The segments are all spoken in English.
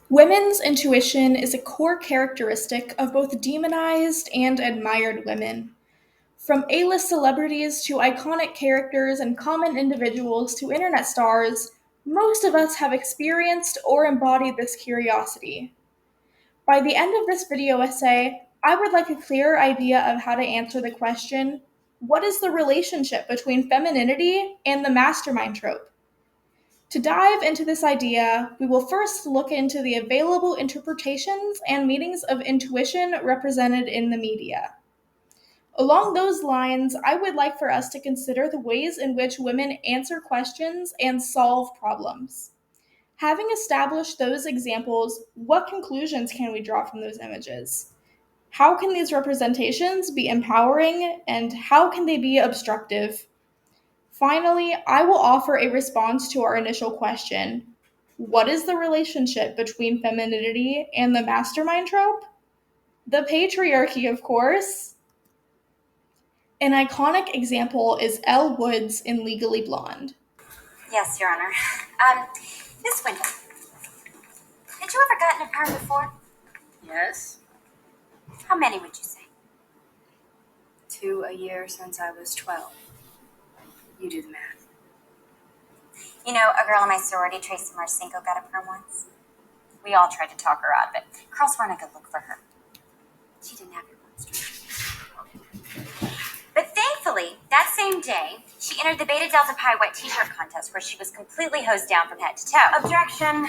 Women's intuition is a core characteristic of both demonized and admired women. From A-list celebrities to iconic characters and common individuals to internet stars, most of us have experienced or embodied this curiosity. By the end of this video essay, I would like a clearer idea of how to answer the question, what is the relationship between femininity and the mastermind trope? To dive into this idea, we will first look into the available interpretations and meanings of intuition represented in the media. Along those lines, I would like for us to consider the ways in which women answer questions and solve problems. Having established those examples, what conclusions can we draw from those images? How can these representations be empowering and how can they be obstructive? Finally, I will offer a response to our initial question. What is the relationship between femininity and the mastermind trope? The patriarchy, of course. An iconic example is Elle Woods in Legally Blonde. Yes, Your Honor. Miss Winter, had you ever gotten a perm before? Yes, How many would you say? 2 a year since I was 12. You do the math. You know, a girl in my sorority, Tracy Marcinko, got a perm once. We all tried to talk her out of it. Girls weren't a good look for her. She didn't have your monster. But thankfully, that same day, she entered the Beta Delta Pi wet t-shirt contest where she was completely hosed down from head to toe. Objection.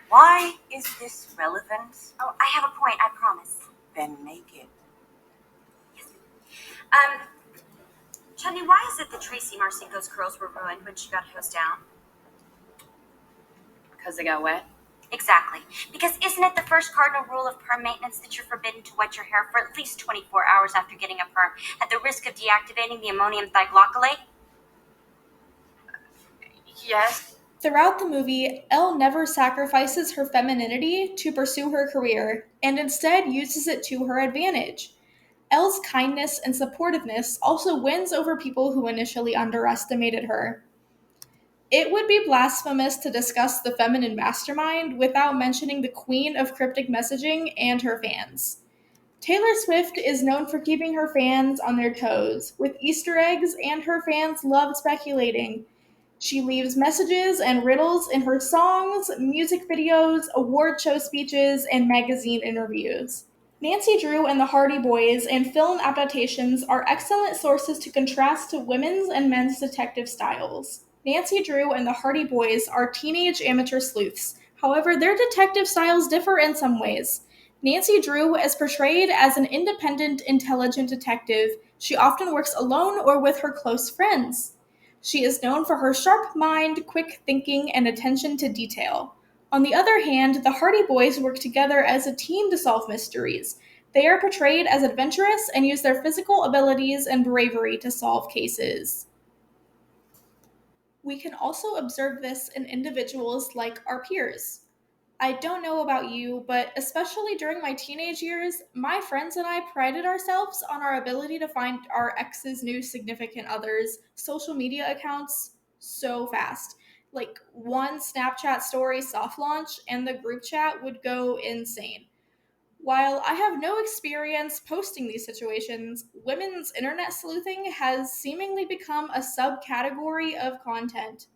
Why is this relevant? Oh, I have a point, I promise. Then make it. Chutney, why is it that Tracy Marcinko's curls were ruined when she got hosed down? Because they got wet? Exactly. Because isn't it the first cardinal rule of perm maintenance that you're forbidden to wet your hair for at least 24 hours after getting a perm at the risk of deactivating the ammonium thioglycolate? Yes. Throughout the movie, Elle never sacrifices her femininity to pursue her career, and instead uses it to her advantage. Elle's kindness and supportiveness also wins over people who initially underestimated her. It would be blasphemous to discuss the feminine mastermind without mentioning the queen of cryptic messaging and her fans. Taylor Swift is known for keeping her fans on their toes with Easter eggs, and her fans love speculating. She leaves messages and riddles in her songs, music videos, award show speeches, and magazine interviews. Nancy Drew and the Hardy Boys and film adaptations are excellent sources to contrast to women's and men's detective styles. Nancy Drew and the Hardy Boys are teenage amateur sleuths. However, their detective styles differ in some ways. Nancy Drew is portrayed as an independent, intelligent detective. She often works alone or with her close friends. She is known for her sharp mind, quick thinking, and attention to detail. On the other hand, the Hardy Boys work together as a team to solve mysteries. They are portrayed as adventurous and use their physical abilities and bravery to solve cases. We can also observe this in individuals like our peers. I don't know about you, but especially during my teenage years, my friends and I prided ourselves on our ability to find our ex's new significant others' social media accounts so fast. Like one Snapchat story soft launch, and the group chat would go insane. While I have no experience posting these situations, women's internet sleuthing has seemingly become a subcategory of content.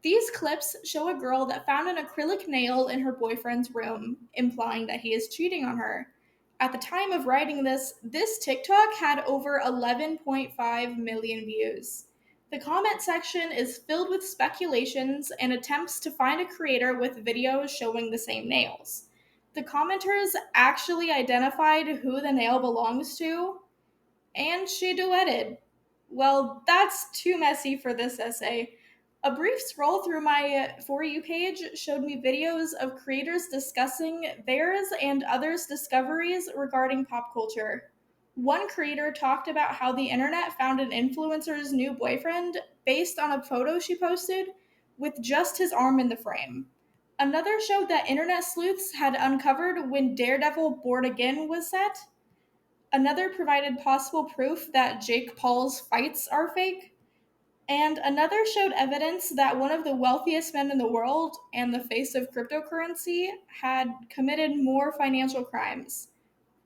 These clips show a girl that found an acrylic nail in her boyfriend's room, implying that he is cheating on her. At the time of writing this TikTok had over 11.5 million views. The comment section is filled with speculations and attempts to find a creator with videos showing the same nails. The commenters actually identified who the nail belongs to, and she duetted. Well, that's too messy for this essay. A brief scroll through my For You page showed me videos of creators discussing theirs and others' discoveries regarding pop culture. One creator talked about how the internet found an influencer's new boyfriend based on a photo she posted with just his arm in the frame. Another showed that internet sleuths had uncovered when Daredevil Born Again was set. Another provided possible proof that Jake Paul's fights are fake. And another showed evidence that one of the wealthiest men in the world and the face of cryptocurrency had committed more financial crimes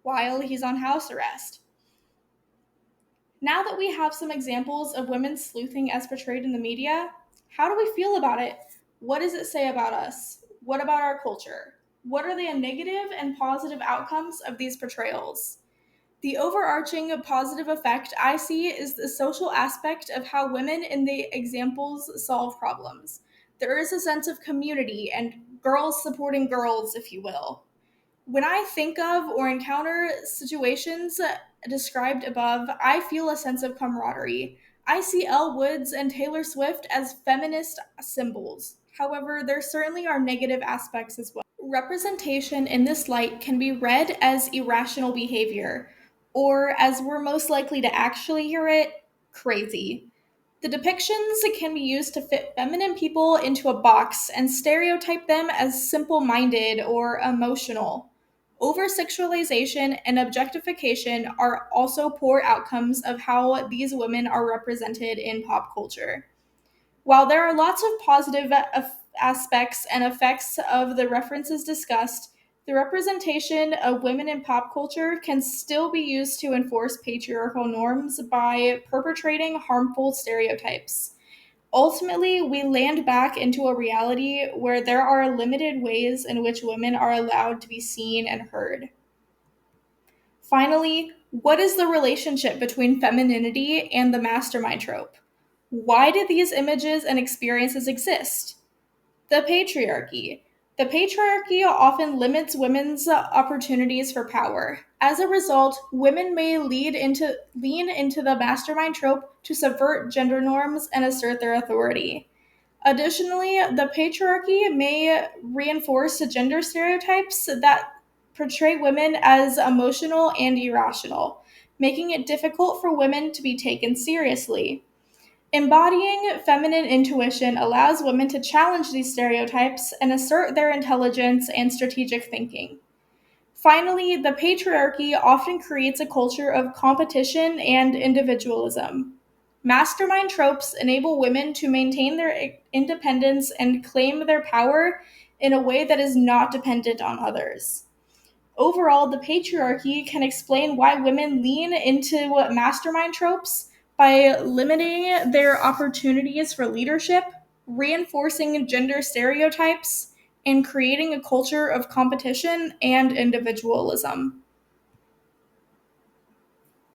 while he's on house arrest. Now that we have some examples of women sleuthing as portrayed in the media, how do we feel about it? What does it say about us? What about our culture? What are the negative and positive outcomes of these portrayals? The overarching positive effect I see is the social aspect of how women in the examples solve problems. There is a sense of community and girls supporting girls, if you will. When I think of or encounter situations described above, I feel a sense of camaraderie. I see Elle Woods and Taylor Swift as feminist symbols. However, there certainly are negative aspects as well. Representation in this light can be read as irrational behavior, or as we're most likely to actually hear it, crazy. The depictions can be used to fit feminine people into a box and stereotype them as simple minded or emotional. Over sexualization and objectification are also poor outcomes of how these women are represented in pop culture. While there are lots of positive aspects and effects of the references discussed, the representation of women in pop culture can still be used to enforce patriarchal norms by perpetrating harmful stereotypes. Ultimately, we land back into a reality where there are limited ways in which women are allowed to be seen and heard. Finally, what is the relationship between femininity and the mastermind trope? Why do these images and experiences exist? The patriarchy. The patriarchy often limits women's opportunities for power. As a result, women may lean into the mastermind trope to subvert gender norms and assert their authority. Additionally, the patriarchy may reinforce gender stereotypes that portray women as emotional and irrational, making it difficult for women to be taken seriously. Embodying feminine intuition allows women to challenge these stereotypes and assert their intelligence and strategic thinking. Finally, the patriarchy often creates a culture of competition and individualism. Mastermind tropes enable women to maintain their independence and claim their power in a way that is not dependent on others. Overall, the patriarchy can explain why women lean into mastermind tropes by limiting their opportunities for leadership, reinforcing gender stereotypes, and creating a culture of competition and individualism.